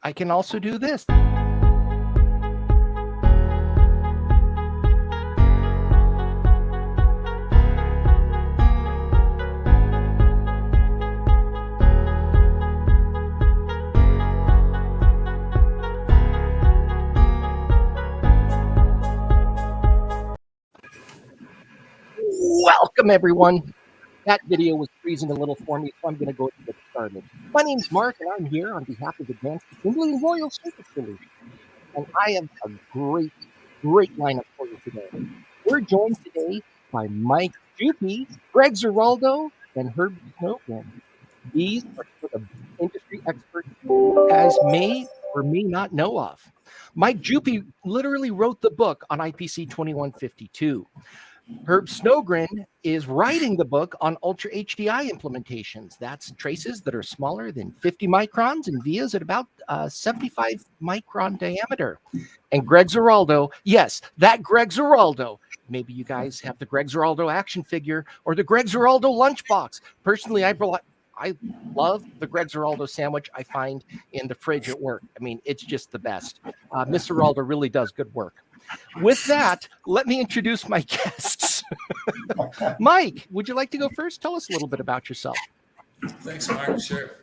I can also do this. Welcome, everyone. That video was freezing a little for me, so I'm going to go ahead and get started. My name's Mark, and I'm here on behalf of Advanced Assembly and Royal Circuit Solutions. And I have a great lineup for you today. We're joined today by Mike Jouppi, Greg Ziraldo, and Herb Snogren. These are some of the industry experts you guys may or may not know of. Mike Jouppi literally wrote the book on IPC 2152. Herb Snogren is writing the book on ultra-HDI implementations. That's traces that are smaller than 50 microns and vias at about 75 micron diameter. And Greg Ziraldo, yes, that Greg Ziraldo. Maybe you guys have the Greg Ziraldo action figure or the Greg Ziraldo lunchbox. Personally, I love the Greg Ziraldo sandwich I find in the fridge at work. I mean, it's just the best. Mr. Ziraldo really does good work. With that, let me introduce my guests. Mike, would you like to go first? Tell us a little bit about yourself. Thanks, Mark. Sure.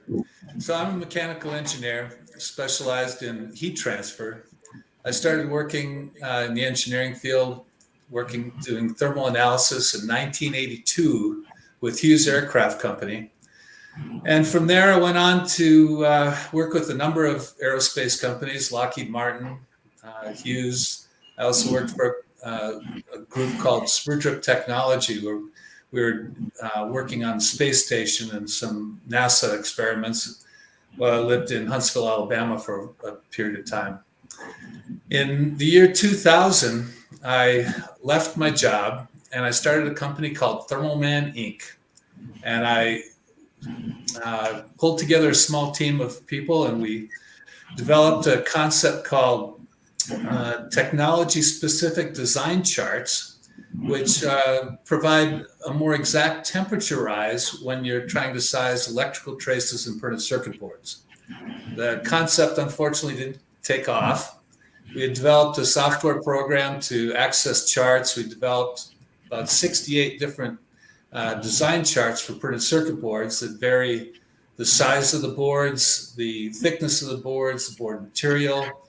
So I'm a mechanical engineer specialized in heat transfer. I started working in the engineering field, doing thermal analysis in 1982 with Hughes Aircraft Company. And from there, I went on to work with a number of aerospace companies, Lockheed Martin, Hughes. I also worked for a group called Spurdrup Technology, where we were working on the space station and some NASA experiments while I lived in Huntsville, Alabama for a period of time. In the year 2000, I left my job and I started a company called Thermalman Inc. And I pulled together a small team of people and we developed a concept called technology-specific design charts, which provide a more exact temperature rise when you're trying to size electrical traces in printed circuit boards. The concept, unfortunately, didn't take off. We had developed a software program to access charts. We developed about 68 different design charts for printed circuit boards that vary the size of the boards, the thickness of the boards, the board material.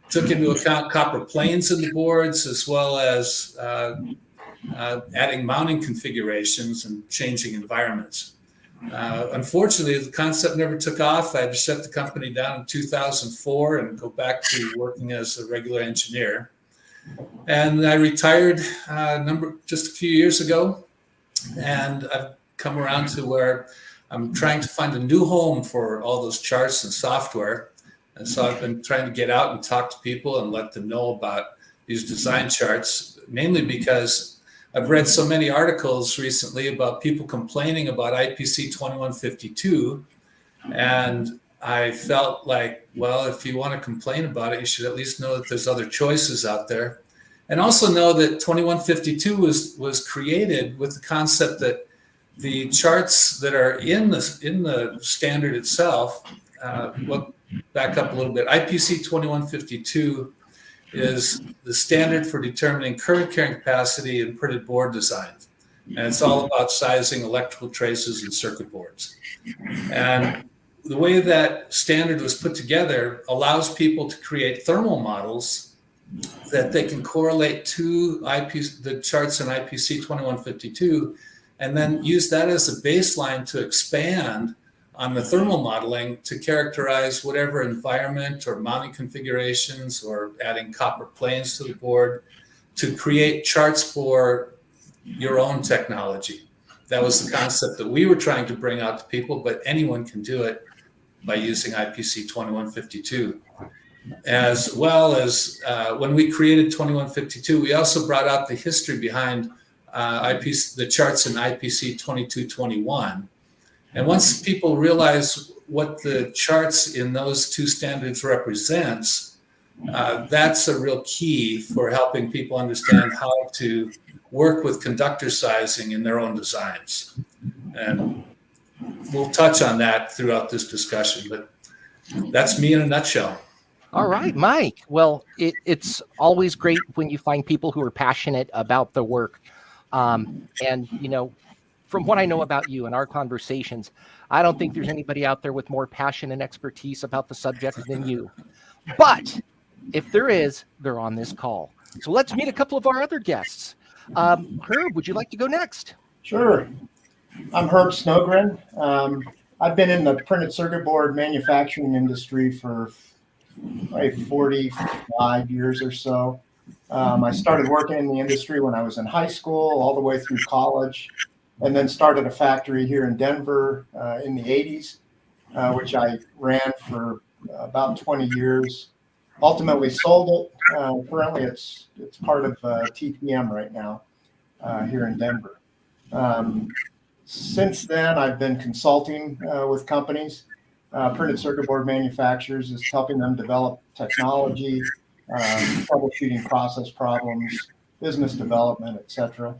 Took into account copper planes in the boards, as well as adding mounting configurations and changing environments. Unfortunately, the concept never took off. I had to shut the company down in 2004 and go back to working as a regular engineer. And I retired just a few years ago, and I've come around to where I'm trying to find a new home for all those charts and software. And so I've been trying to get out and talk to people and let them know about these design charts, mainly because I've read so many articles recently about people complaining about IPC 2152. And I felt like, well, if you want to complain about it, you should at least know that there's other choices out there. And also know that 2152 was created with the concept that the charts that are in the standard itself, back up a little bit. IPC 2152 is the standard for determining current carrying capacity in printed board designs. And it's all about sizing electrical traces in circuit boards. And the way that standard was put together allows people to create thermal models that they can correlate to the charts in IPC 2152, and then use that as a baseline to expand on the thermal modeling to characterize whatever environment or mounting configurations or adding copper planes to the board to create charts for your own technology. That was the concept that we were trying to bring out to people, but anyone can do it by using IPC 2152. As well as when we created 2152, we also brought out the history behind the charts in IPC 2221. And once people realize what the charts in those two standards represents, that's a real key for helping people understand how to work with conductor sizing in their own designs. And we'll touch on that throughout this discussion. But That's me in a nutshell. All right, Mike. Well, it's always great when you find people who are passionate about the work. And, from what I know about you and our conversations, I don't think there's anybody out there with more passion and expertise about the subject than you. But if there is, they're on this call. So let's meet a couple of our other guests. Herb, would you like to go next? Sure. I'm Herb Snogren. I've been in the printed circuit board manufacturing industry for probably 45 years or so. I started working in the industry when I was in high school, all the way through college, and then started a factory here in Denver in the 80s, which I ran for about 20 years. Ultimately sold it. Currently, it's part of TPM right now here in Denver. Since then, I've been consulting with companies, printed circuit board manufacturers, is helping them develop technology, troubleshooting process problems, business development, etc.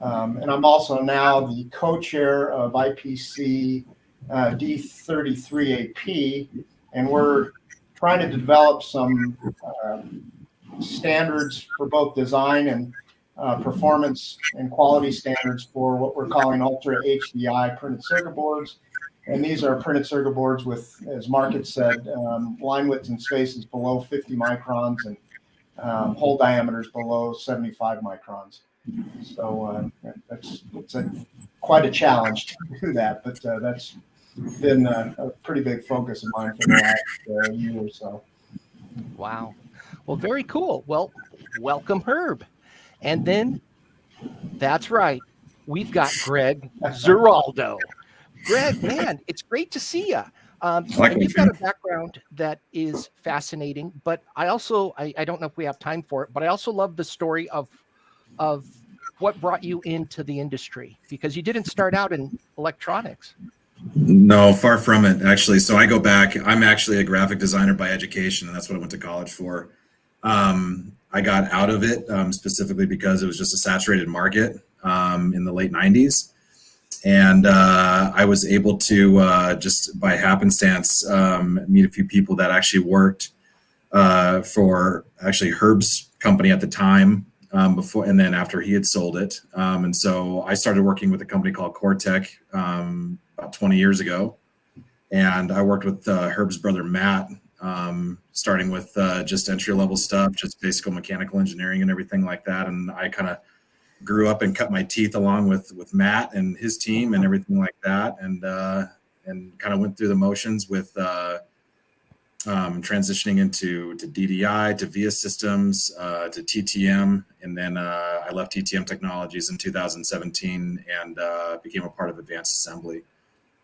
And I'm also now the co-chair of IPC D33AP, and we're trying to develop some standards for both design and performance and quality standards for what we're calling ultra-HDI printed circuit boards. And these are printed circuit boards with, as Mark had said, line widths and spaces below 50 microns and hole diameters below 75 microns. So it's quite a challenge to do that, but that's been a pretty big focus of mine for the last year or so. Wow. Well, very cool. Well, welcome, Herb. And then, that's right, we've got Greg Ziraldo. Greg, man, it's great to see you. And you've got a background that is fascinating, but I also, I don't know if we have time for it, but I also love the story of what brought you into the industry, because you didn't start out in electronics. No, far from it, actually. So I go back. I'm actually a graphic designer by education, and that's what I went to college for. I got out of it specifically because it was just a saturated market in the late 90s. And I was able to, just by happenstance, meet a few people that actually worked for actually Herb's company at the time, before and then after he had sold it. And so I started working with a company called Cortec about 20 years ago. And I worked with Herb's brother, Matt, starting with just entry-level stuff, just basic mechanical engineering and everything like that. And I kind of grew up and cut my teeth along with Matt and his team and everything like that. And kind of went through the motions with transitioning into DDI, to VIA systems, to TTM. And then I left TTM Technologies in 2017 and became a part of Advanced Assembly.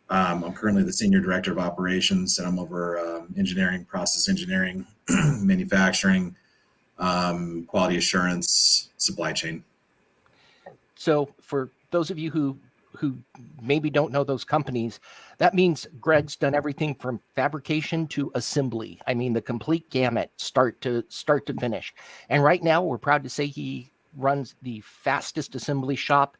I'm currently the Senior Director of Operations, and I'm over engineering, process engineering, manufacturing, quality assurance, supply chain. So for those of you who maybe don't know those companies, that means Greg's done everything from fabrication to assembly. I mean, the complete gamut, start to finish. And right now, we're proud to say he runs the fastest assembly shop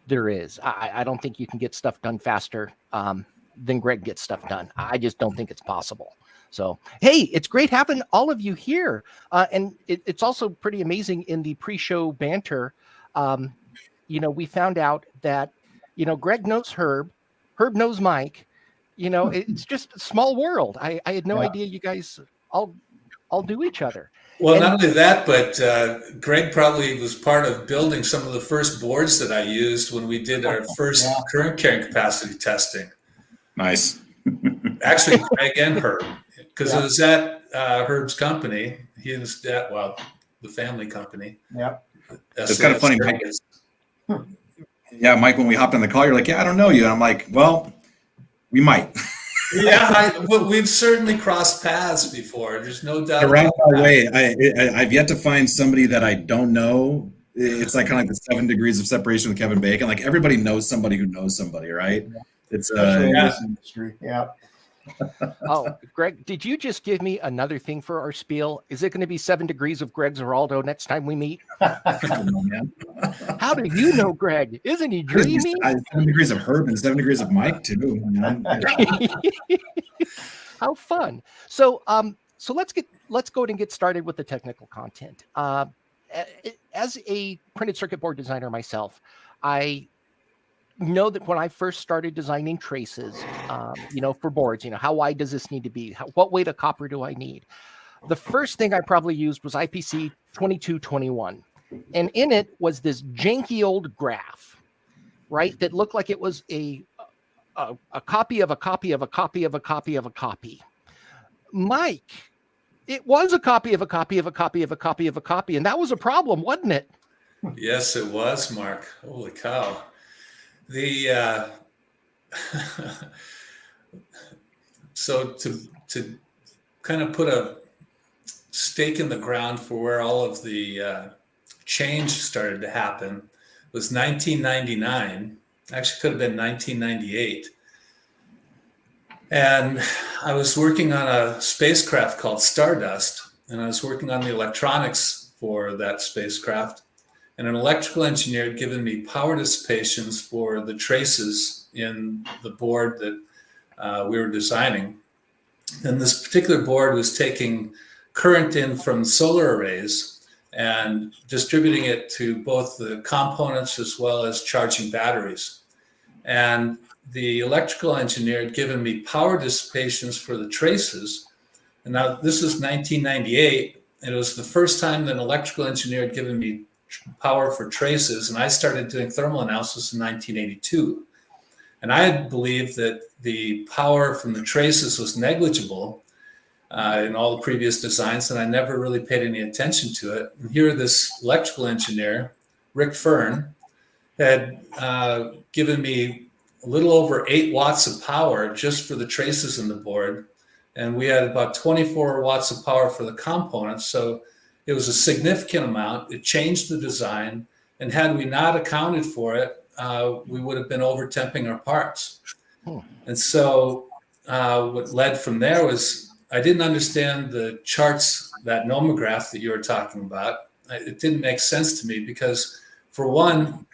there is. I don't think you can get stuff done faster than Greg gets stuff done. I just don't think it's possible. So, hey, it's great having all of you here. And it's also pretty amazing in the pre-show banter. We found out that, Greg knows Herb knows Mike. It's just a small world. I had no idea you guys all knew each other. Well, not only that, but Greg probably was part of building some of the first boards that I used when we did our first current carrying capacity testing. Nice. Actually, Greg and Herb, because it was at Herb's company. He was at, the family company. Yeah. It's kind of funny, Mike. Yeah, Mike, when we hopped on the call, you're like, I don't know you. And I'm like, well, we might. Yeah, we've certainly crossed paths before. There's no doubt. Around my way, I've yet to find somebody that I don't know. It's like kind of like the 7 degrees of separation with Kevin Bacon. Like everybody knows somebody who knows somebody, right? It's in this industry. Yeah. Oh, Greg, did you just give me another thing for our spiel? Is it going to be 7 degrees of Greg Ziraldo next time we meet? How do you know Greg? Isn't he dreamy? 7 degrees of Herb and 7 degrees of Mike too. How fun. So let's go ahead and get started with the technical content. As a printed circuit board designer myself, I know that when I first started designing traces, for boards, how wide does this need to be? What weight of copper do I need? The first thing I probably used was IPC 2221. And in it was this janky old graph, right? That looked like it was a copy of a copy of a copy of a copy of a copy. Mike, it was a copy of a copy of a copy of a copy of a copy. And that was a problem, wasn't it? Yes, it was, Mark. Holy cow. So to kind of put a stake in the ground for where all of the change started to happen was 1999. Actually, could have been 1998. And I was working on a spacecraft called Stardust, and I was working on the electronics for that spacecraft. And an electrical engineer had given me power dissipations for the traces in the board that we were designing. And this particular board was taking current in from solar arrays and distributing it to both the components as well as charging batteries. And the electrical engineer had given me power dissipations for the traces. And now this is 1998. And it was the first time that an electrical engineer had given me power for traces. And I started doing thermal analysis in 1982. And I had believed that the power from the traces was negligible in all the previous designs, and I never really paid any attention to it. And here, this electrical engineer, Rick Fern, had given me a little over 8 watts of power just for the traces in the board. And we had about 24 watts of power for the components. So it was a significant amount. It changed the design. And had we not accounted for it, we would have been over-temping our parts. And so what led from there was I didn't understand the charts, that nomograph that you were talking about. It didn't make sense to me because, for one,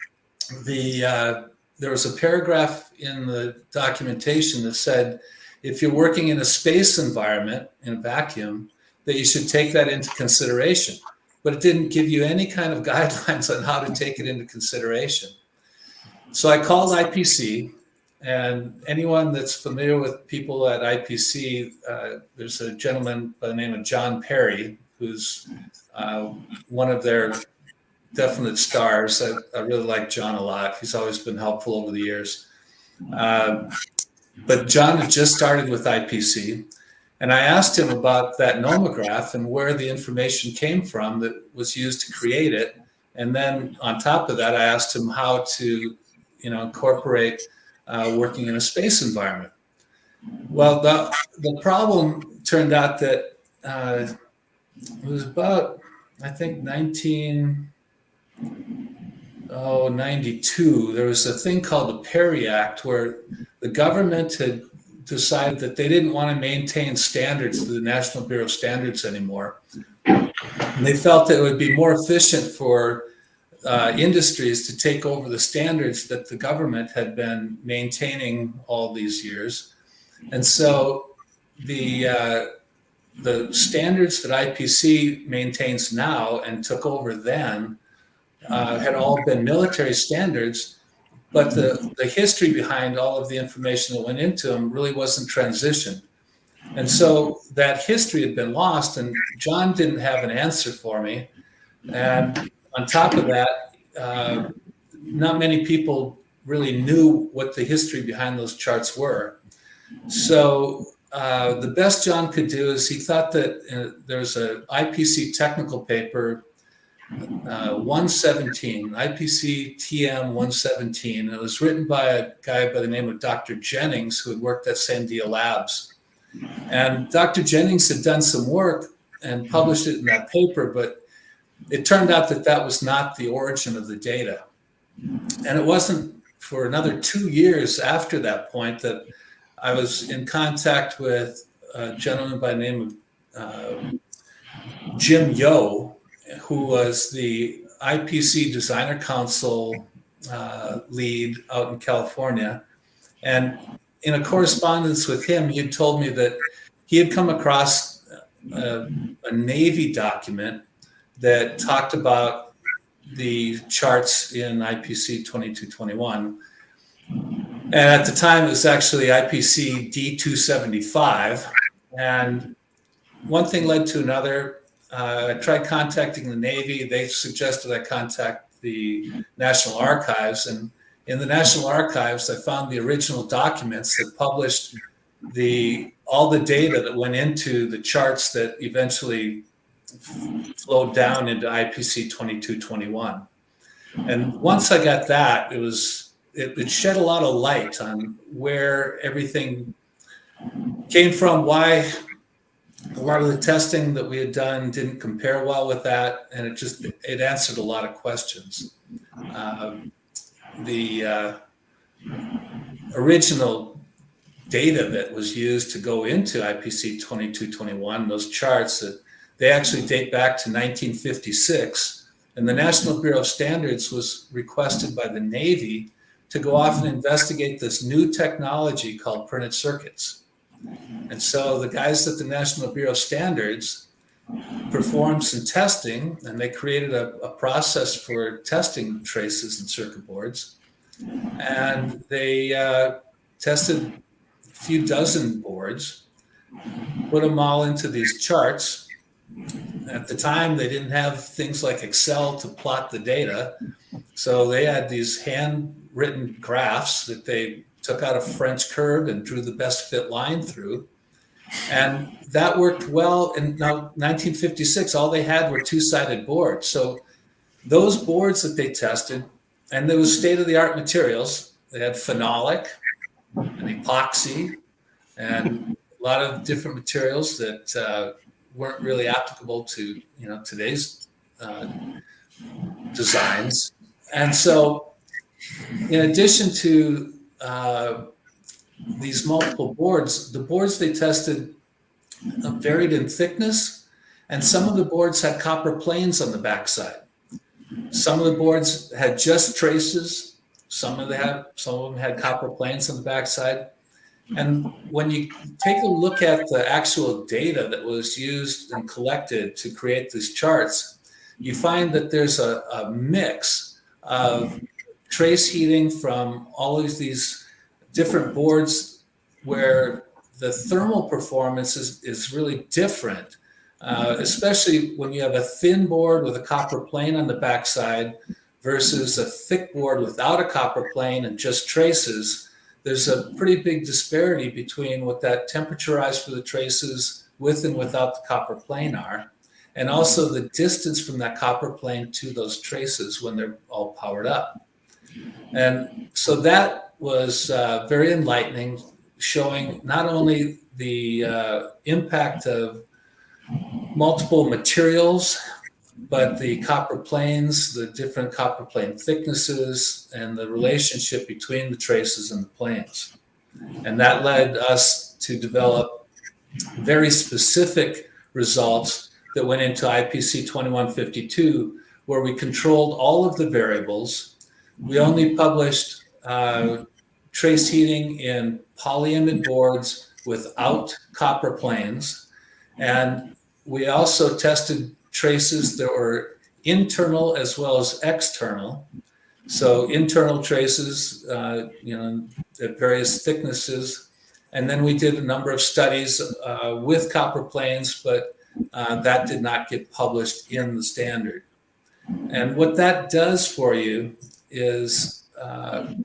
there was a paragraph in the documentation that said if you're working in a space environment, in a vacuum, that you should take that into consideration. But it didn't give you any kind of guidelines on how to take it into consideration. So I called IPC. And anyone that's familiar with people at IPC, there's a gentleman by the name of John Perry, who's one of their definite stars. I really like John a lot. He's always been helpful over the years. But John had just started with IPC. And I asked him about that nomograph and where the information came from that was used to create it. And then on top of that, I asked him how to, incorporate working in a space environment. Well, the problem turned out that it was about, I think, 1992. There was a thing called the Perry Act where the government had decided that they didn't want to maintain standards to the National Bureau of Standards anymore. And they felt that it would be more efficient for industries to take over the standards that the government had been maintaining all these years. And so the standards that IPC maintains now and took over then had all been military standards, but the history behind all of the information that went into them really wasn't transitioned. And so that history had been lost, and John didn't have an answer for me. And on top of that, not many people really knew what the history behind those charts were. So the best John could do is he thought that there's an IPC technical paper, 117, IPC TM 117. It was written by a guy by the name of Dr. Jennings, who had worked at Sandia Labs. And Dr. Jennings had done some work and published it in that paper, but it turned out that that was not the origin of the data. And it wasn't for another 2 years after that point that I was in contact with a gentleman by the name of Jim Yo, who was the IPC Designer Council lead out in California. And in a correspondence with him, he had told me that he had come across a Navy document that talked about the charts in IPC 2221. And at the time, it was actually IPC D275. And one thing led to another. I tried contacting the Navy. They suggested I contact the National Archives. And in the National Archives, I found the original documents that published all the data that went into the charts that eventually flowed down into IPC 2221. And once I got that, it shed a lot of light on where everything came from, why a lot of the testing that we had done didn't compare well with that, and it answered a lot of questions. The original data that was used to go into IPC 2221, those charts, they actually date back to 1956, and the National Bureau of Standards was requested by the Navy to go off and investigate this new technology called printed circuits. And so the guys at the National Bureau of Standards performed some testing, and they created a process for testing traces and circuit boards. And they tested a few dozen boards, put them all into these charts. At the time, they didn't have things like Excel to plot the data. So they had these handwritten graphs that they took out a French curve and drew the best fit line through. And that worked well. In 1956, all they had were two-sided boards. So those boards that they tested, and there was state-of-the-art materials. They had phenolic and epoxy and a lot of different materials that weren't really applicable to today's designs. And so in addition to these multiple boards, the boards they tested varied in thickness, and some of the boards had copper planes on the backside. Some of the boards had just traces. Some of them had copper planes on the backside. And when you take a look at the actual data that was used and collected to create these charts, you find that there's a mix of trace heating from all of these different boards where the thermal performance is really different, especially when you have a thin board with a copper plane on the backside versus a thick board without a copper plane and just traces. There's a pretty big disparity between what that temperature rise for the traces with and without the copper plane are, and also the distance from that copper plane to those traces when they're all powered up. And so that was very enlightening, showing not only the impact of multiple materials, but the copper planes, the different copper plane thicknesses, and the relationship between the traces and the planes. And that led us to develop very specific results that went into IPC 2152, where we controlled all of the variables. We only published trace heating in polyimide boards without copper planes. And we also tested traces that were internal as well as external. So internal traces, at various thicknesses. And then we did a number of studies with copper planes, but that did not get published in the standard. And what that does for you is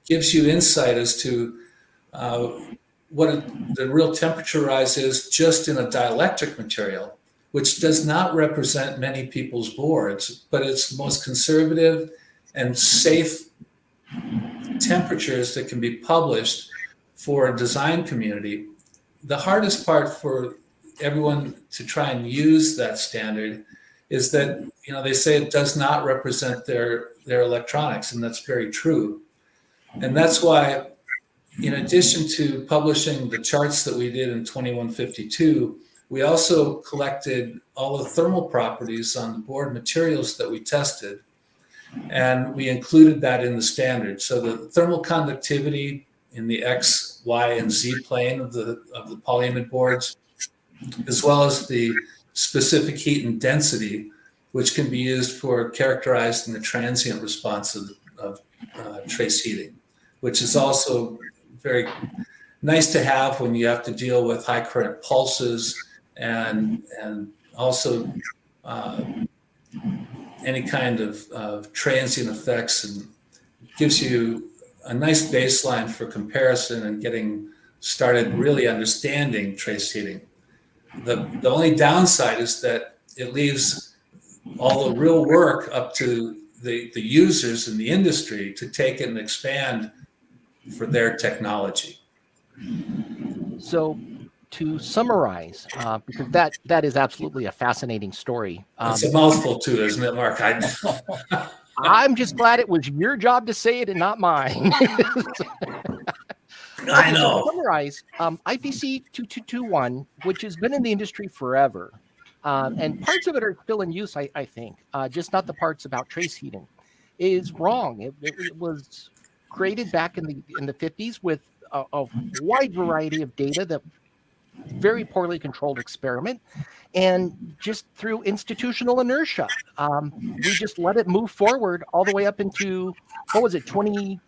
gives you insight as to what the real temperature rise is just in a dielectric material, which does not represent many people's boards, but it's the most conservative and safe temperatures that can be published for a design community. The hardest part for everyone to try and use that standard is that, they say it does not represent their electronics, and that's very true. And that's why, in addition to publishing the charts that we did in 2152, we also collected all the thermal properties on the board materials that we tested, and we included that in the standard. So the thermal conductivity in the X, Y, and Z plane of the polyimide boards as well as the specific heat and density, which can be used for characterizing the transient response of trace heating, which is also very nice to have when you have to deal with high current pulses and also any kind of transient effects, and gives you a nice baseline for comparison and getting started really understanding trace heating. The only downside is that it leaves all the real work up to the users in the industry to take it and expand for their technology. So to summarize, because that is absolutely a fascinating story. It's a mouthful too, isn't it, Mark? I'm just glad it was your job to say it and not mine. I know. To summarize, IPC 2221, which has been in the industry forever, and parts of it are still in use, I think, just not the parts about trace heating, is wrong. It was created back in the 50s with a wide variety of data that very poorly controlled experiment, and just through institutional inertia, we just let it move forward all the way up into, what was it, 2012?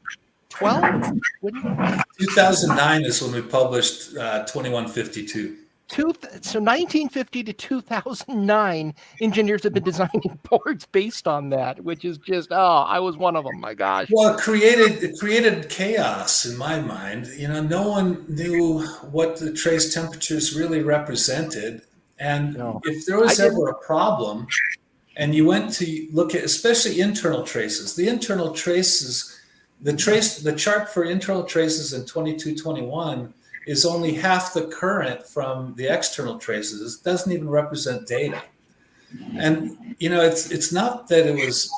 2009 is when we published 2152. So 1950 to 2009, engineers have been designing boards based on that, which is just, I was one of them. My gosh. Well, it created chaos in my mind. No one knew what the trace temperatures really represented, and if there was ever a problem, and you went to look at, especially internal traces, the chart for internal traces in 2221 is only half the current from the external traces. It doesn't even represent data. And, it's not that it was,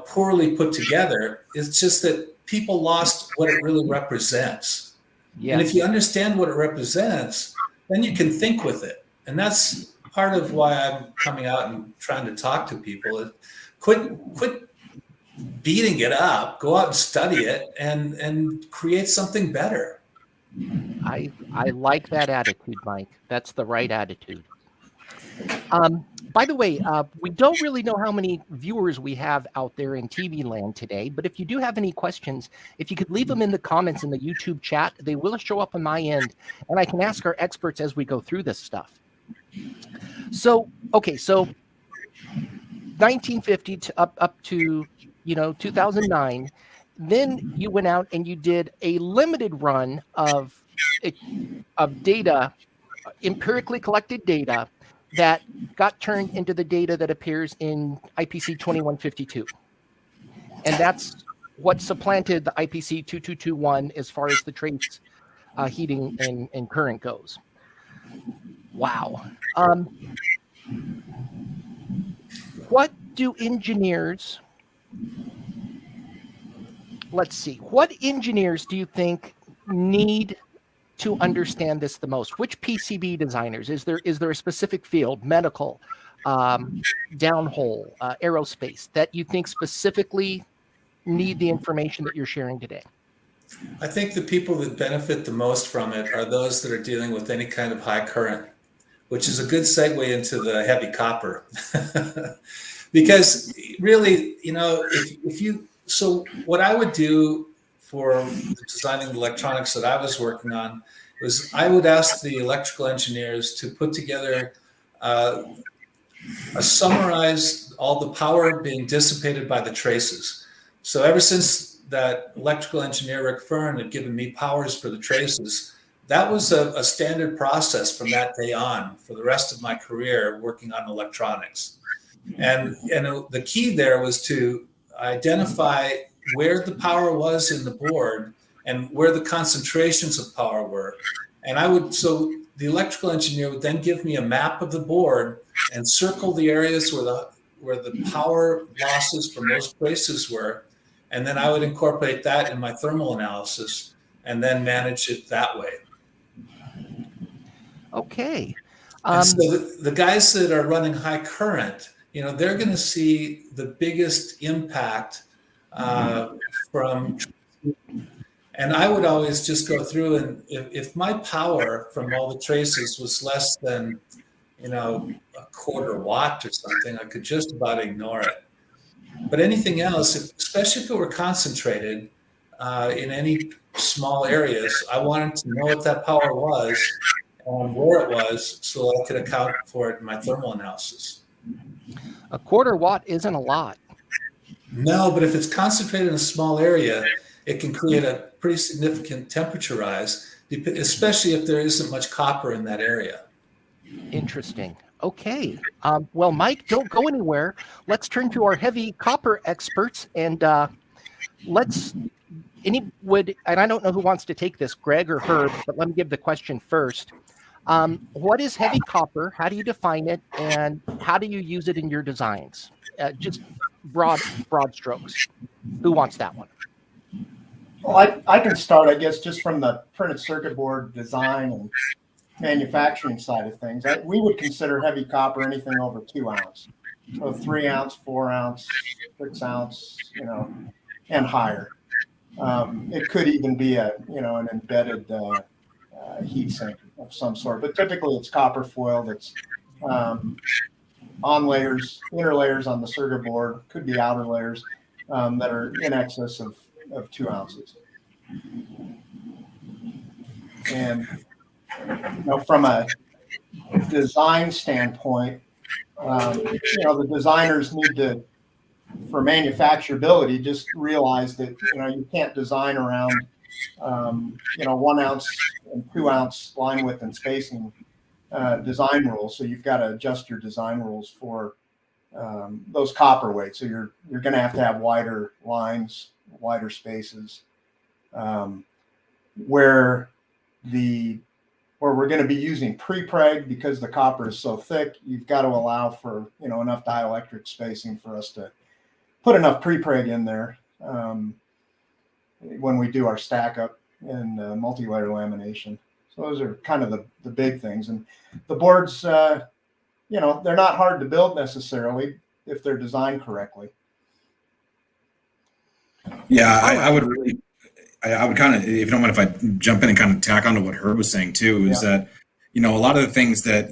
poorly put together. It's just that people lost what it really represents. Yes. And if you understand what it represents, then you can think with it. And that's part of why I'm coming out and trying to talk to people. Quit beating it up, go out and study it and create something better. I like that attitude, Mike. That's the right attitude. By the way, we don't really know how many viewers we have out there in TV land today, but if you do have any questions, if you could leave them in the comments in the YouTube chat, they will show up on my end, and I can ask our experts as we go through this stuff. So 1950 to up to 2009. Then you went out and you did a limited run of data, empirically collected data that got turned into the data that appears in IPC 2152. And that's what supplanted the IPC 2221 as far as the trace heating and current goes. Wow. What do engineers... Let's see. What engineers do you think need to understand this the most? Which PCB designers? Is there a specific field, medical, downhole, aerospace, that you think specifically need the information that you're sharing today? I think the people that benefit the most from it are those that are dealing with any kind of high current, which is a good segue into the heavy copper. Because really, so what I would do for designing the electronics that I was working on was I would ask the electrical engineers to put together summarize all the power being dissipated by the traces. So ever since that electrical engineer, Rick Fern, had given me powers for the traces, that was a standard process from that day on for the rest of my career working on electronics. And the key there was to identify where the power was in the board and where the concentrations of power were. And so the electrical engineer would then give me a map of the board and circle the areas where the power losses from those places were. And then I would incorporate that in my thermal analysis and then manage it that way. Okay. And so the guys that are running high current, they're going to see the biggest impact from, And I would always just go through, and if my power from all the traces was less than, a quarter watt or something, I could just about ignore it. But anything else, especially if it were concentrated in any small areas, I wanted to know what that power was and where it was so I could account for it in my thermal analysis. A quarter watt isn't a lot. No, but if it's concentrated in a small area, it can create a pretty significant temperature rise, especially if there isn't much copper in that area. Interesting. Okay. Well, Mike, don't go anywhere. Let's turn to our heavy copper experts, and and I don't know who wants to take this, Greg or Herb, but let me give the question first. What is heavy copper? How do you define it, and how do you use it in your designs? Just broad strokes. Who wants that one? Well, I can start, I guess, just from the printed circuit board design and manufacturing side of things. We would consider heavy copper anything over 2 ounce, so 3 ounce, 4 ounce, 6 ounce, and higher. It could even be an embedded heat sink of some sort, but typically it's copper foil that's on layers, inner layers on the circuit board, could be outer layers that are in excess of 2 ounces. And from a design standpoint, the designers need to, for manufacturability, just realize that you can't design around 1 ounce and 2 ounce line width and spacing design rules. So you've got to adjust your design rules for those copper weights. So you're going to have wider lines, wider spaces, where we're going to be using pre-preg because the copper is so thick. You've got to allow for enough dielectric spacing for us to put enough pre-preg in there when we do our stack up and multi-layer lamination. So those are kind of the big things. And the boards, they're not hard to build necessarily if they're designed correctly. Yeah, I would kind of, if you don't mind if I jump in and kind of tack onto what Herb was saying too, is that, a lot of the things that,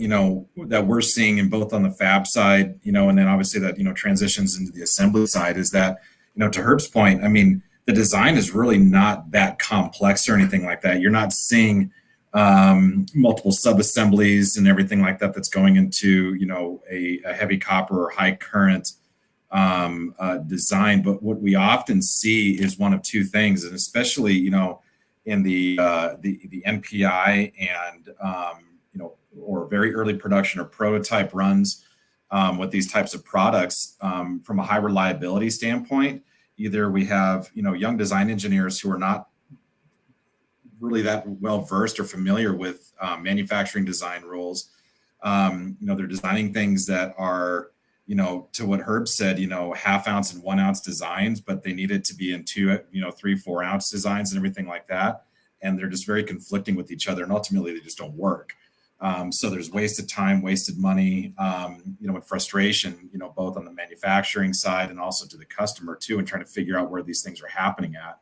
that we're seeing in both on the fab side, and then obviously that, transitions into the assembly side is that, to Herb's point, I mean, the design is really not that complex or anything like that. You're not seeing multiple sub-assemblies and everything like that that's going into, a heavy copper or high current design. But what we often see is one of two things, and especially, in the NPI and, or very early production or prototype runs with these types of products, from a high reliability standpoint, either we have, young design engineers who are not really that well versed or familiar with manufacturing design rules. They're designing things that are, to what Herb said, half ounce and 1 ounce designs, but they need it to be in 2, 3, 4 ounce designs and everything like that. And they're just very conflicting with each other, and ultimately they just don't work. So there's wasted time, wasted money, and frustration, both on the manufacturing side and also to the customer too, and trying to figure out where these things are happening at.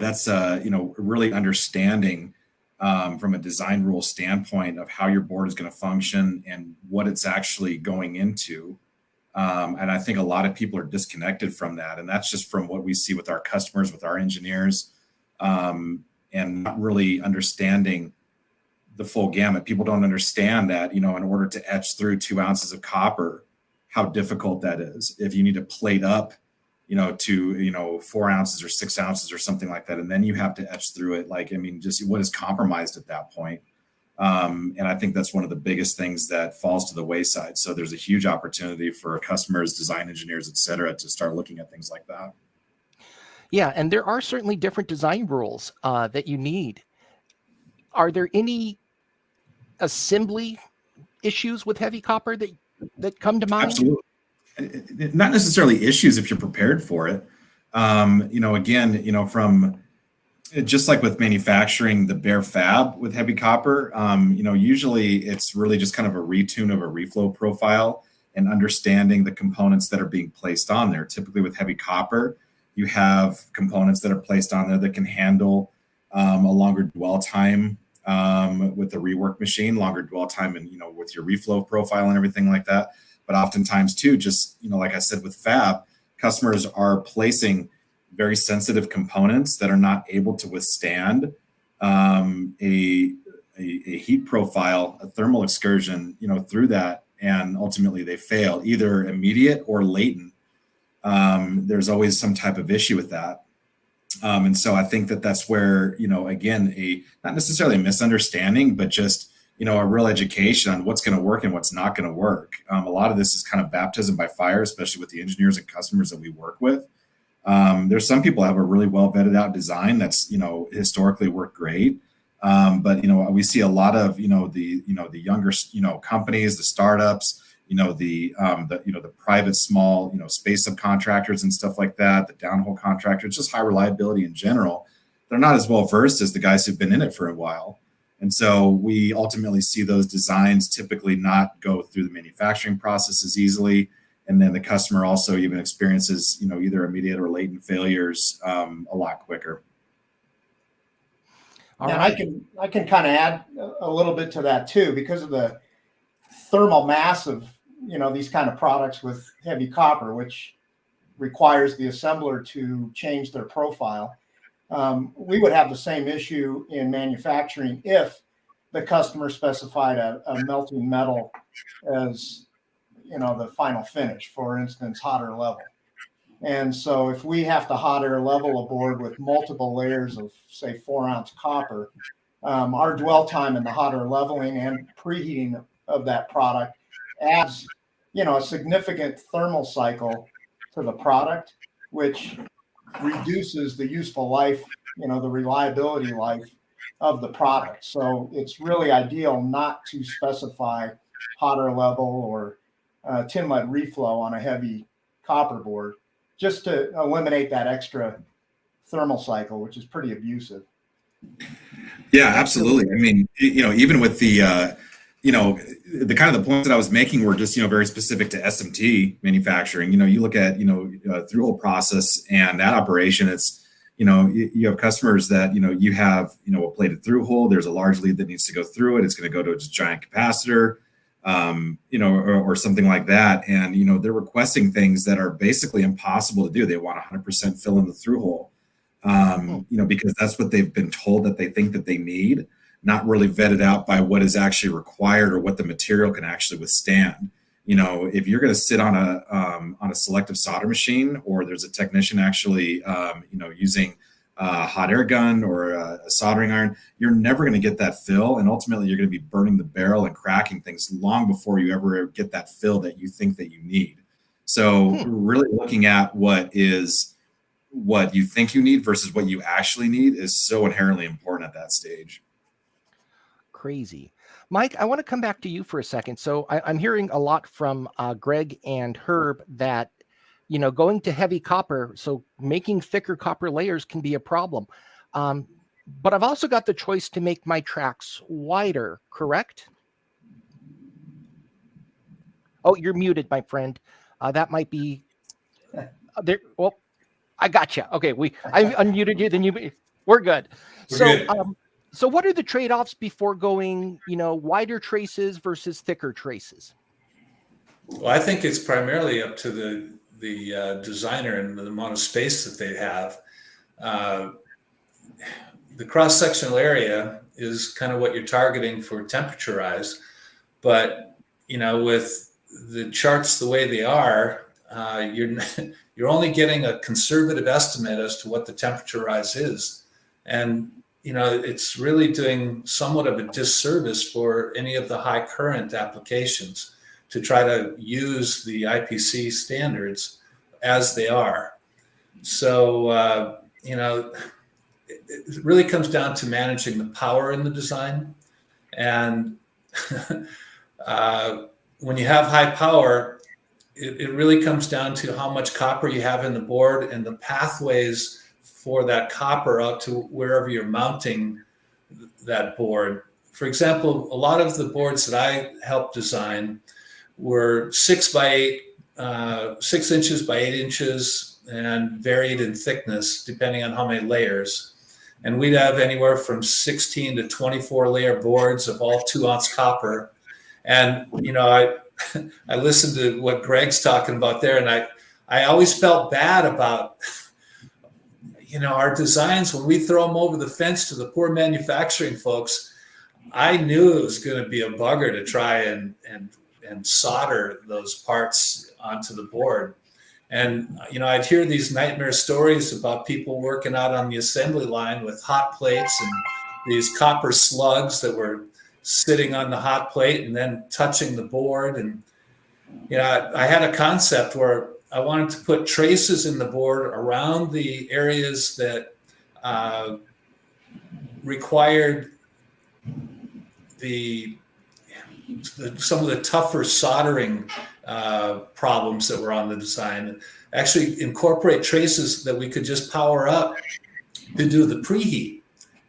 That's really understanding from a design rule standpoint of how your board is going to function and what it's actually going into. And I think a lot of people are disconnected from that. And that's just from what we see with our customers, with our engineers, and not really understanding the full gamut. People don't understand that, in order to etch through 2 ounces of copper, how difficult that is. If you need to plate up, to, 4 ounces or 6 ounces or something like that, and then you have to etch through it. Just what is compromised at that point. And I think that's one of the biggest things that falls to the wayside. So there's a huge opportunity for customers, design engineers, et cetera, to start looking at things like that. Yeah, and there are certainly different design rules that you need. Are there any assembly issues with heavy copper that come to mind? Absolutely. Not necessarily issues if you're prepared for it. From just like with manufacturing the bare fab with heavy copper, usually it's really just kind of a retune of a reflow profile and understanding the components that are being placed on there. Typically with heavy copper, You have components that are placed on there that can handle a longer dwell time with the rework machine, longer dwell time, and with your reflow profile and everything like that. But oftentimes too, just like I said with fab, customers are placing very sensitive components that are not able to withstand a heat profile, a thermal excursion, through that, and ultimately they fail, either immediate or latent. There's always some type of issue with that. And so I think that that's where, again, not necessarily a misunderstanding, but just, a real education on what's going to work and what's not going to work. A lot of this is kind of baptism by fire, especially with the engineers and customers that we work with. There's some people have a really well vetted out design that's, historically worked great. But, we see a lot of, the younger, companies, the startups, the private small, space subcontractors and stuff like that, the downhole contractors, just high reliability in general. They're not as well versed as the guys who've been in it for a while. And so we ultimately see those designs typically not go through the manufacturing process as easily. And then the customer also even experiences, either immediate or latent failures a lot quicker. And I can kind of add a little bit to that too, because of the thermal mass of these kind of products with heavy copper, which requires the assembler to change their profile. We would have the same issue in manufacturing if the customer specified a melting metal as the final finish, for instance, hot air level. And so if we have to hot air level a board with multiple layers of, say, 4-ounce copper, our dwell time in the hot air leveling and preheating of that product adds, a significant thermal cycle to the product, which reduces the useful life, the reliability life of the product. So it's really ideal not to specify hot air level or tin lead reflow on a heavy copper board, just to eliminate that extra thermal cycle, which is pretty abusive. Yeah, absolutely. I mean, even with the, the kind of the points that I was making were just, very specific to SMT manufacturing. You look at, through-hole process and that operation, it's, you have customers that, you have, a plated through-hole. There's a large lead that needs to go through it. It's going to go to a giant capacitor, or something like that. And, they're requesting things that are basically impossible to do. They want 100% fill in the through-hole, because that's what they've been told that they think that they need, not really vetted out by what is actually required or what the material can actually withstand. If you're going to sit on a selective solder machine, or there's a technician actually, using a hot air gun or a soldering iron, you're never going to get that fill. And ultimately you're going to be burning the barrel and cracking things long before you ever get that fill that you think that you need. So really looking at what you think you need versus what you actually need is so inherently important at that stage. Crazy. Mike, I want to come back to you for a second. So I'm hearing a lot from Greg and Herb that, going to heavy copper, so making thicker copper layers can be a problem. But I've also got the choice to make my tracks wider, correct? Oh, you're muted, my friend. That might be there. Well, I got you. Okay, I unmuted you. Then we're good. We're good. So what are the trade-offs before going, wider traces versus thicker traces? Well, I think it's primarily up to the designer and the amount of space that they have. The cross-sectional area is kind of what you're targeting for temperature rise, but with the charts the way they are, you're only getting a conservative estimate as to what the temperature rise is, and it's really doing somewhat of a disservice for any of the high current applications to try to use the IPC standards as they are. So, it really comes down to managing the power in the design. And when you have high power, it really comes down to how much copper you have in the board and the pathways for that copper out to wherever you're mounting that board. For example, a lot of the boards that I helped design were 6 inches by 8 inches, and varied in thickness depending on how many layers. And we'd have anywhere from 16 to 24 layer boards of all 2-ounce copper. And, I listened to what Greg's talking about there, and I always felt bad about, our designs. When we throw them over the fence to the poor manufacturing folks, I knew it was going to be a bugger to try and solder those parts onto the board. And, I'd hear these nightmare stories about people working out on the assembly line with hot plates and these copper slugs that were sitting on the hot plate and then touching the board. And, I had a concept where I wanted to put traces in the board around the areas that required some of the tougher soldering problems that were on the design. Actually incorporate traces that we could just power up to do the preheat.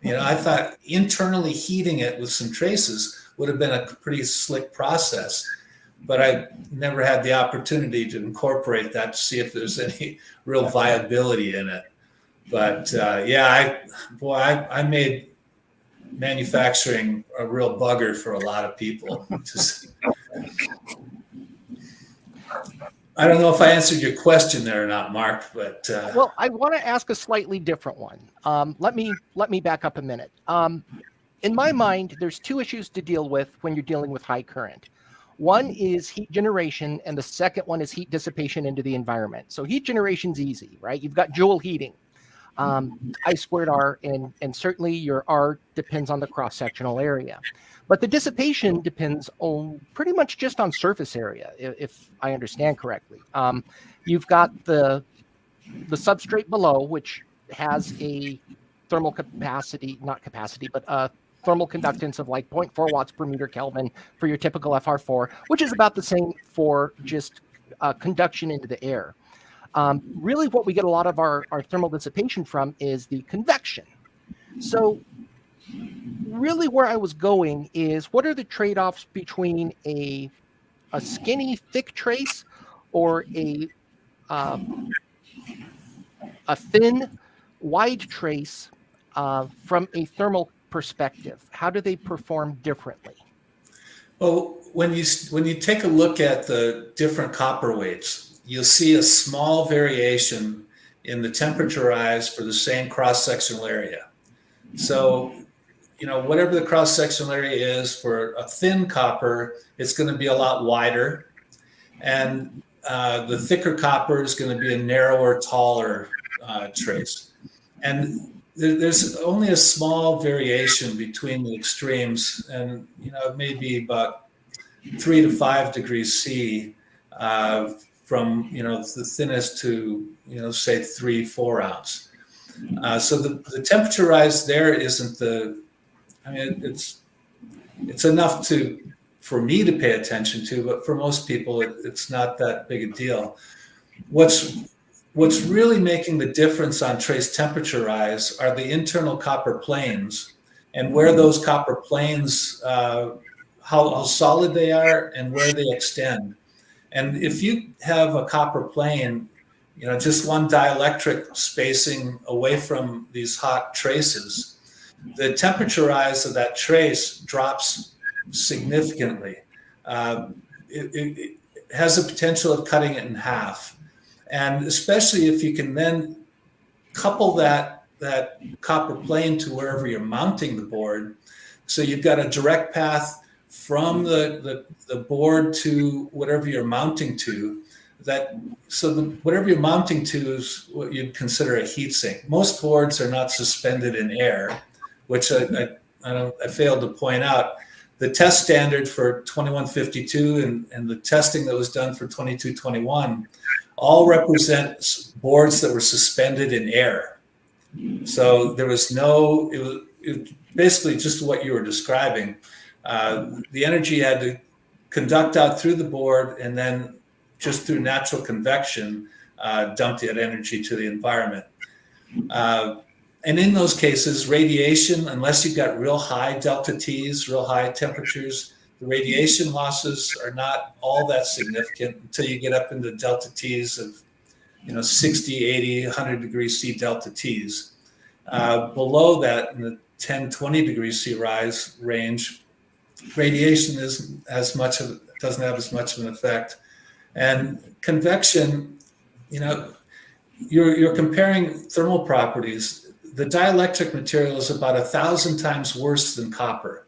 I thought internally heating it with some traces would have been a pretty slick process, but I never had the opportunity to incorporate that to see if there's any real viability in it. But I made manufacturing a real bugger for a lot of people. I don't know if I answered your question there or not, Mark, but well, I want to ask a slightly different one. Let me back up a minute. In my mind, there's two issues to deal with when you're dealing with high current. One is heat generation, and the second one is heat dissipation into the environment. So heat generation's easy, right? You've got joule heating, I squared R, and certainly your R depends on the cross-sectional area. But the dissipation depends on pretty much just on surface area, if I understand correctly. You've got the substrate below, which has a thermal capacity, not capacity, but thermal conductance of like 0.4 watts per meter Kelvin for your typical FR4, which is about the same for just conduction into the air. Really what we get a lot of our thermal dissipation from is the convection. So really where I was going is, what are the trade-offs between a skinny, thick trace or a thin, wide trace from a thermal perspective? How do they perform differently? Well, when you take a look at the different copper weights, you'll see a small variation in the temperature rise for the same cross-sectional area. So, whatever the cross-sectional area is for a thin copper, it's going to be a lot wider. And the thicker copper is going to be a narrower, taller trace. And there's only a small variation between the extremes, and it may be about 3 to 5 degrees C from the thinnest to say 3-4 ounce. So the temperature rise there isn't it's enough for me to pay attention to, but for most people it's not that big a deal. What's really making the difference on trace temperature rise are the internal copper planes, and where those copper planes, how solid they are and where they extend. And if you have a copper plane, just one dielectric spacing away from these hot traces, the temperature rise of that trace drops significantly. It has the potential of cutting it in half. And especially if you can then couple that copper plane to wherever you're mounting the board. So you've got a direct path from the board to whatever you're mounting to. Whatever you're mounting to is what you'd consider a heat sink. Most boards are not suspended in air, which I failed to point out. The test standard for 2152 and the testing that was done for 2221 all represent boards that were suspended in air. So there was it was basically just what you were describing. The energy had to conduct out through the board and then just through natural convection, dump that energy to the environment. And in those cases, radiation, unless you've got real high delta T's, real high temperatures, the radiation losses are not all that significant until you get up into delta T's of 60, 80, 100 degrees C delta T's. Below that, in the 10, 20 degrees C rise range, radiation doesn't have as much of an effect. And convection, you're comparing thermal properties. The dielectric material is about 1,000 times worse than copper.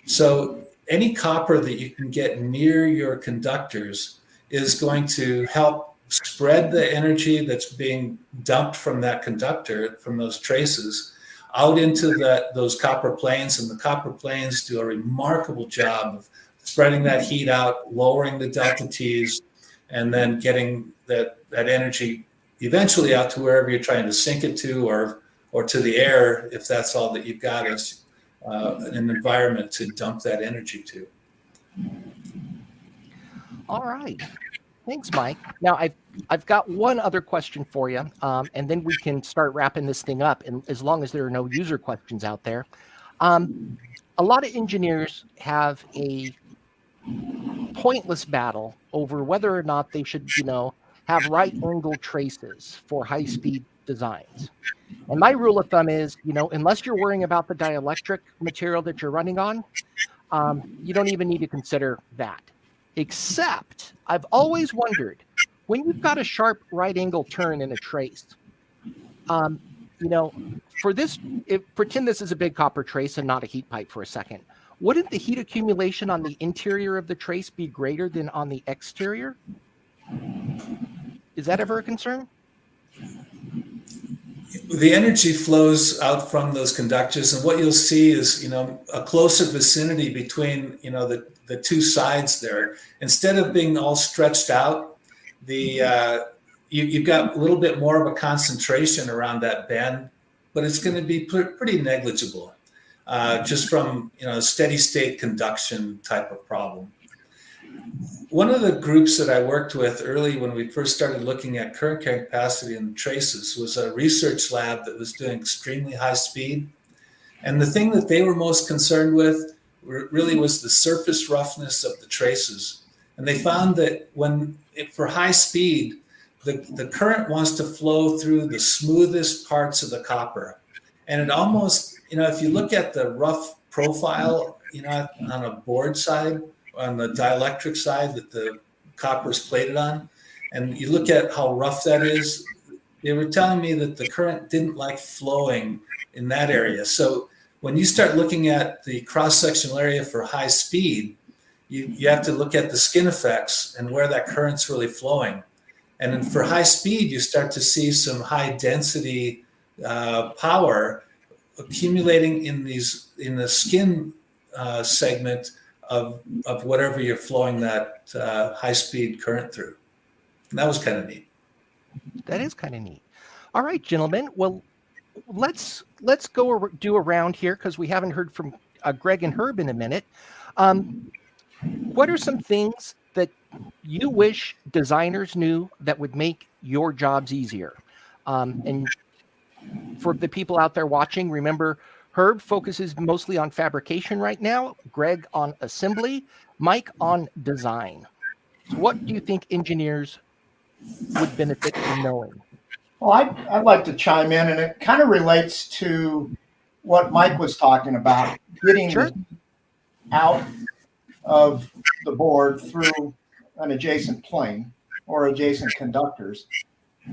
So any copper that you can get near your conductors is going to help spread the energy that's being dumped from that conductor, from those traces, out into those copper planes. And the copper planes do a remarkable job of spreading that heat out, lowering the delta T's, and then getting that energy eventually out to wherever you're trying to sink it to, or to the air, if that's all that you've got is an environment to dump that energy to. All right. Thanks, Mike. Now, I've got one other question for you, and then we can start wrapping this thing up, and as long as there are no user questions out there. A lot of engineers have a pointless battle over whether or not they should, have right angle traces for high-speed designs. And my rule of thumb is, unless you're worrying about the dielectric material that you're running on, you don't even need to consider that. Except, I've always wondered, when you've got a sharp right angle turn in a trace, for this, pretend this is a big copper trace and not a heat pipe for a second. Wouldn't the heat accumulation on the interior of the trace be greater than on the exterior? Is that ever a concern? The energy flows out from those conductors, and what you'll see is, a closer vicinity between, the two sides there. Instead of being all stretched out, you've got a little bit more of a concentration around that bend, but it's going to be pretty negligible, just from steady state conduction type of problem. One of the groups that I worked with early when we first started looking at current capacity in traces was a research lab that was doing extremely high speed. And the thing that they were most concerned with really was the surface roughness of the traces. And they found that for high speed, the current wants to flow through the smoothest parts of the copper. And it almost, if you look at the rough profile, on a board side, on the dielectric side that the copper is plated on, and you look at how rough that is, they were telling me that the current didn't like flowing in that area. So when you start looking at the cross-sectional area for high speed, you have to look at the skin effects and where that current's really flowing. And then for high speed, you start to see some high density power accumulating in the skin segment of whatever you're flowing that high-speed current through. And that was kind of neat. That is kind of neat. All right, gentlemen. Well, let's go do a round here because we haven't heard from Greg and Herb in a minute. What are some things that you wish designers knew that would make your jobs easier? And for the people out there watching, remember, Herb focuses mostly on fabrication right now, Greg on assembly, Mike on design. So what do you think engineers would benefit from knowing? Well, I'd like to chime in, and it kind of relates to what Mike was talking about, getting Sure. out of the board through an adjacent plane or adjacent conductors,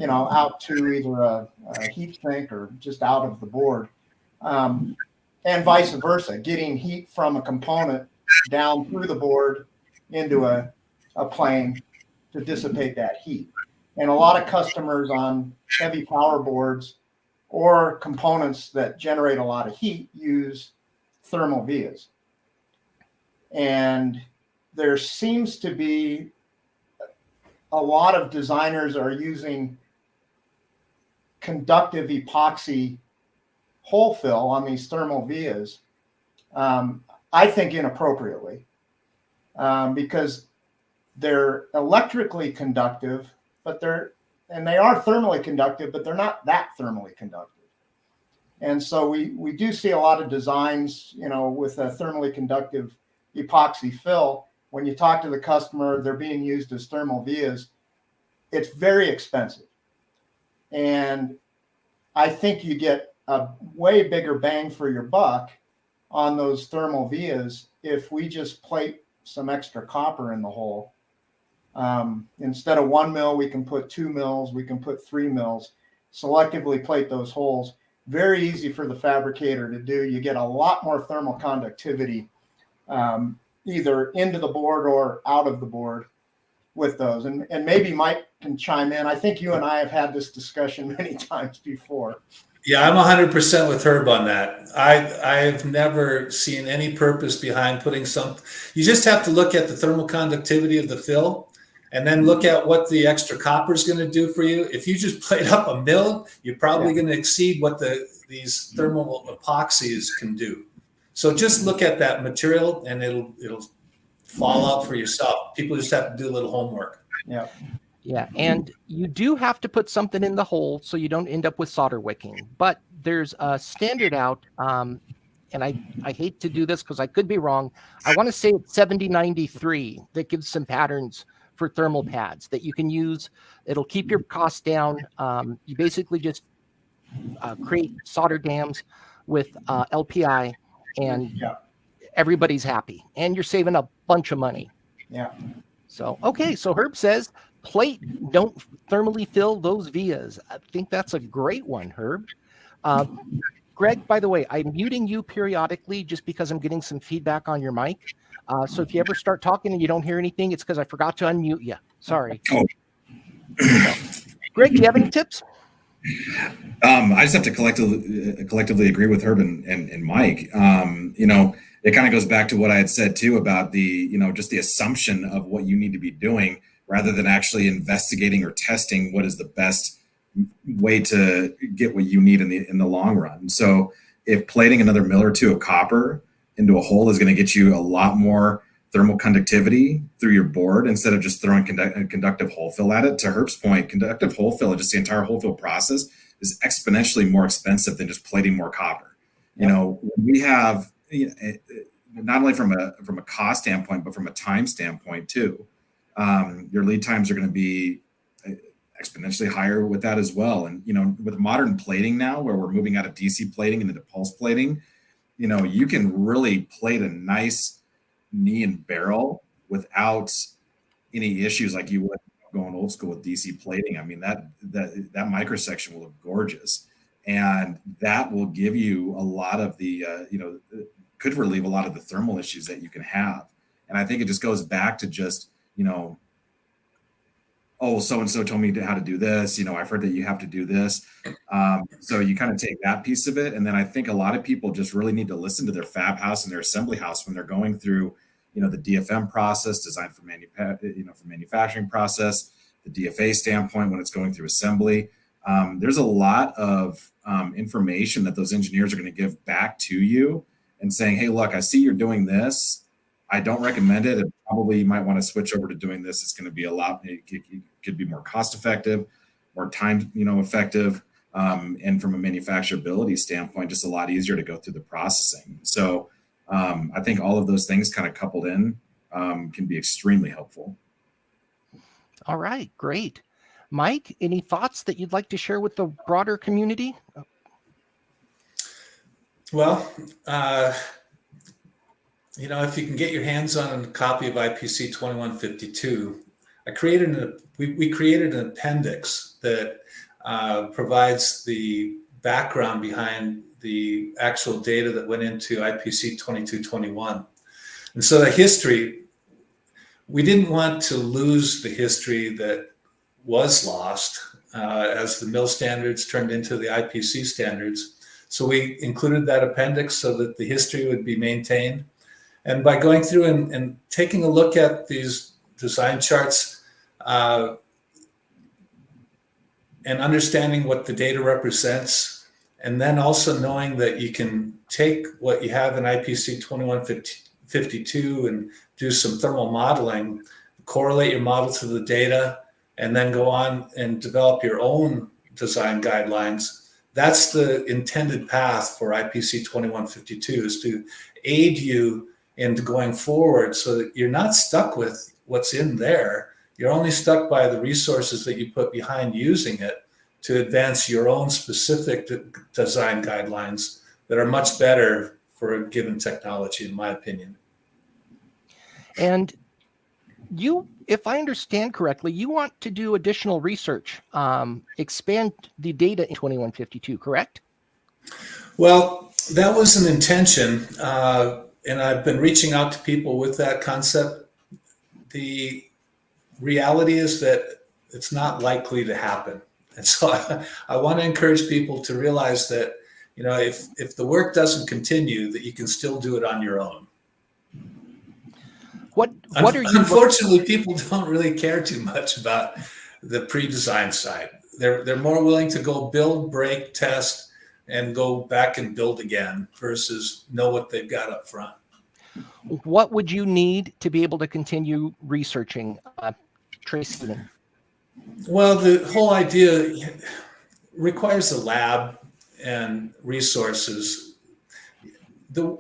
out to either a heat sink or just out of the board. And vice versa, getting heat from a component down through the board into a plane to dissipate that heat. And a lot of customers on heavy power boards or components that generate a lot of heat use thermal vias. And there seems to be a lot of designers are using conductive epoxy hole fill on these thermal vias, I think inappropriately, because they're electrically conductive, but they are thermally conductive, but they're not that thermally conductive. And so we do see a lot of designs, with a thermally conductive epoxy fill. When you talk to the customer, they're being used as thermal vias. It's very expensive. And I think you get a way bigger bang for your buck on those thermal vias if we just plate some extra copper in the hole. Instead of 1 mil, we can put 2 mils, we can put 3 mils, selectively plate those holes. Very easy for the fabricator to do. You get a lot more thermal conductivity, either into the board or out of the board with those. And maybe Mike can chime in. I think you and I have had this discussion many times before. Yeah, I'm 100% with Herb on that. I've never seen any purpose behind putting some. You just have to look at the thermal conductivity of the fill, and then look at what the extra copper is going to do for you. If you just plate up a mil, you're probably going to exceed what these thermal epoxies can do. So just look at that material, and it'll fall out for yourself. People just have to do a little homework. Yeah. Yeah, and you do have to put something in the hole so you don't end up with solder wicking. But there's a standard out, and I hate to do this because I could be wrong. I want to say it's 7093 that gives some patterns for thermal pads that you can use. It'll keep your costs down. You basically just create solder dams with LPI, and everybody's happy. And you're saving a bunch of money. Yeah. So, okay, so Herb says, plate, don't thermally fill those vias. I think that's a great one, Herb. Greg, by the way, I'm muting you periodically just because I'm getting some feedback on your mic. So if you ever start talking and you don't hear anything, it's because I forgot to unmute you. Sorry. Oh. Greg, do you have any tips? I just have to collectively agree with Herb and Mike. It kind of goes back to what I had said too about just the assumption of what you need to be doing rather than actually investigating or testing what is the best way to get what you need in the long run. So if plating another mil or two of copper into a hole is going to get you a lot more thermal conductivity through your board instead of just throwing conductive hole fill at it. To Herb's point, conductive hole fill, just the entire hole fill process, is exponentially more expensive than just plating more copper. We have not only from a cost standpoint, but from a time standpoint too. Your lead times are going to be exponentially higher with that as well. And, with modern plating now, where we're moving out of DC plating into pulse plating, you can really plate a nice knee and barrel without any issues like you would going old school with DC plating. I mean, that microsection will look gorgeous, and that will give you a lot of the, could relieve a lot of the thermal issues that you can have. And I think it just goes back to just, oh, so-and-so told me how to do this. I've heard that you have to do this. So you kind of take that piece of it. And then I think a lot of people just really need to listen to their fab house and their assembly house when they're going through, the DFM process, design for manufacturing process, the DFA standpoint when it's going through assembly. There's a lot of information that those engineers are going to give back to you and saying, hey, look, I see you're doing this. I don't recommend it. And probably you might want to switch over to doing this. It's going to be it could be more cost effective, more time, effective. And from a manufacturability standpoint, just a lot easier to go through the processing. So I think all of those things kind of coupled in can be extremely helpful. All right, great. Mike, any thoughts that you'd like to share with the broader community? Well, if you can get your hands on a copy of IPC 2152, we created an appendix that provides the background behind the actual data that went into IPC 2221. And so the history, we didn't want to lose the history that was lost as the mill standards turned into the IPC standards. So we included that appendix so that the history would be maintained. And by going through and taking a look at these design charts and understanding what the data represents, and then also knowing that you can take what you have in IPC 2152 and do some thermal modeling, correlate your model to the data, and then go on and develop your own design guidelines. That's the intended path for IPC 2152, is to aid you into going forward so that you're not stuck with what's in there. You're only stuck by the resources that you put behind using it, to advance your own specific design guidelines that are much better for a given technology, in my opinion. And you, if I understand correctly, you want to do additional research, expand the data in 2152, correct? Well, that was an intention, and I've been reaching out to people with that concept. The reality is that it's not likely to happen. And so I want to encourage people to realize that, if the work doesn't continue, that you can still do it on your own. What are you? Unfortunately, people don't really care too much about the pre-design side. They're more willing to go build, break, test, and go back and build again versus know what they've got up front. What would you need to be able to continue researching trace heating? Well, the whole idea requires a lab and resources.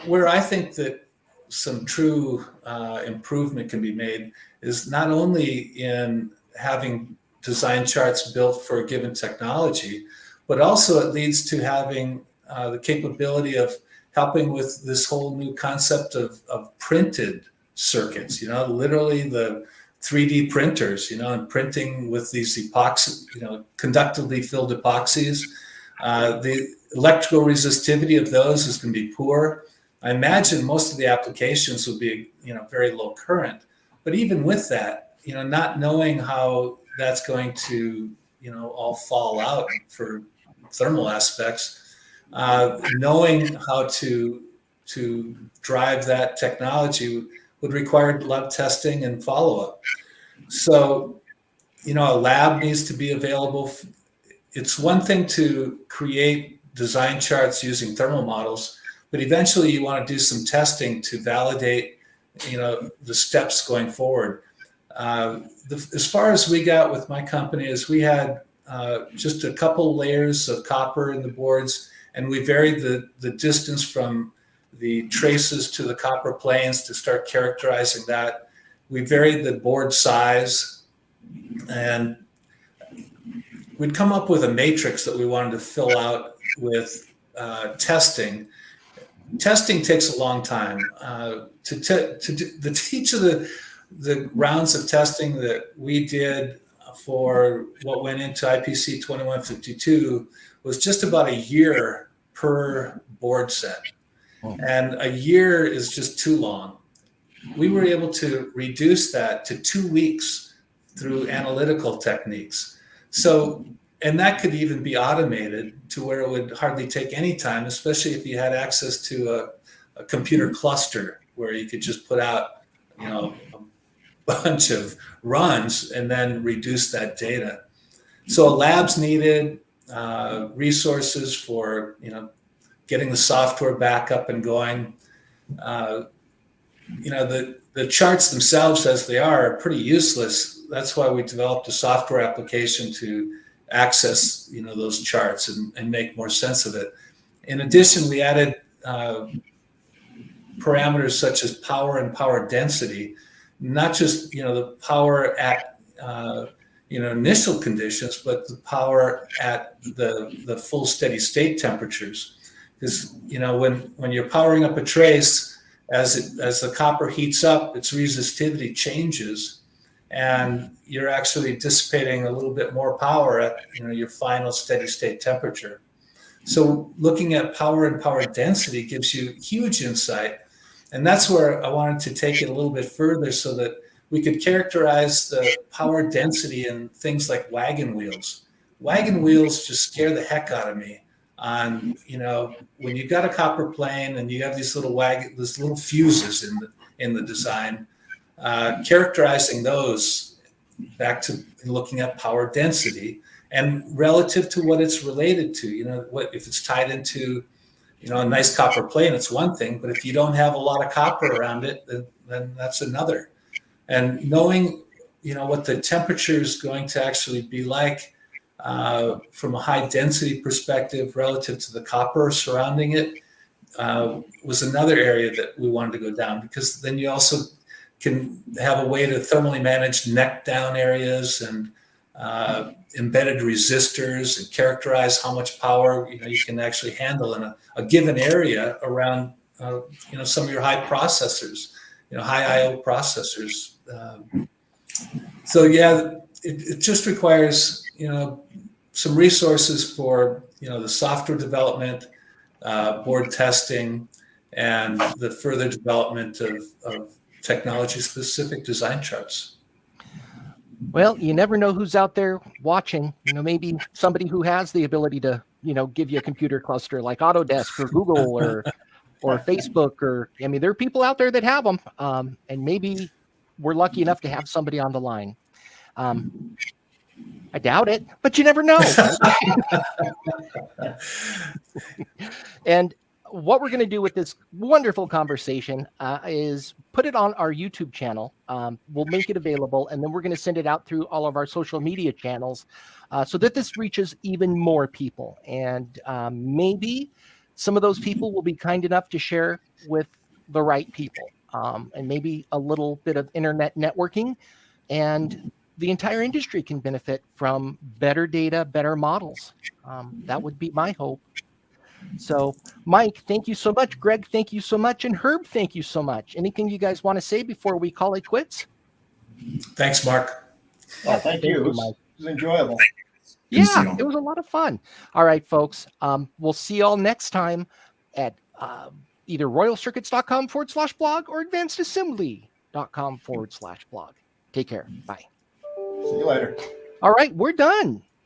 Where I think that some true improvement can be made is not only in having design charts built for a given technology, but also it leads to having the capability of helping with this whole new concept of printed circuits, literally the 3D printers, and printing with these epoxy, conductively filled epoxies. The electrical resistivity of those is going to be poor. I imagine most of the applications will be, very low current. But even with that, not knowing how that's going to, all fall out for thermal aspects, knowing how to drive that technology would require a lot of testing and follow-up. So, a lab needs to be available. It's one thing to create design charts using thermal models, but eventually you want to do some testing to validate, the steps going forward. As far as we got with my company is we had just a couple layers of copper in the boards, and we varied the distance from the traces to the copper planes to start characterizing that. We varied the board size, and we'd come up with a matrix that we wanted to fill out with testing. Testing takes a long time. Each of the rounds of testing that we did for what went into IPC 2152 was just about a year per board set. Oh. And a year is just too long. We were able to reduce that to 2 weeks through analytical techniques. So, and that could even be automated to where it would hardly take any time, especially if you had access to a computer cluster where you could just put out, a bunch of runs and then reduce that data. So labs needed, resources for, getting the software back up and going. The charts themselves as they are pretty useless. That's why we developed a software application to access, those charts and make more sense of it. In addition, we added parameters such as power and power density, not just, the power at, initial conditions, but the power at the full steady state temperatures. Because, when you're powering up a trace, as the copper heats up, its resistivity changes, and you're actually dissipating a little bit more power at your final steady state temperature. So looking at power and power density gives you huge insight, and that's where I wanted to take it a little bit further so that we could characterize the power density in things like wagon wheels. Wagon wheels just scare the heck out of me. On when you've got a copper plane and you have these little fuses in the design, characterizing those back to looking at power density and relative to what it's related to. What if it's tied into a nice copper plane? It's one thing, but if you don't have a lot of copper around it, then that's another. And knowing what the temperature is going to actually be like. From a high density perspective relative to the copper surrounding it was another area that we wanted to go down, because then you also can have a way to thermally manage neck down areas and embedded resistors and characterize how much power you can actually handle in a given area around some of your high processors, high I/O processors. So yeah, it just requires some resources for the software development, board testing, and the further development of technology-specific design charts. Well, you never know who's out there watching. Maybe somebody who has the ability to, give you a computer cluster like Autodesk or Google or Facebook, or there are people out there that have them, and maybe we're lucky enough to have somebody on the line. I doubt it, but you never know. And what we're going to do with this wonderful conversation is put it on our YouTube channel. We'll make it available, and then we're going to send it out through all of our social media channels so that this reaches even more people. And maybe some of those people will be kind enough to share with the right people, and maybe a little bit of internet networking, and the entire industry can benefit from better data, better models. That would be my hope. So, Mike, thank you so much. Greg, thank you so much. And Herb, thank you so much. Anything you guys want to say before we call it quits? Thanks, Mark. Oh, thank you. It was enjoyable. Yeah, it was a lot of fun. All right, folks. We'll see you all next time at either royalcircuits.com/blog or advancedassembly.com/blog. Take care. Bye. See you later. All right, we're done.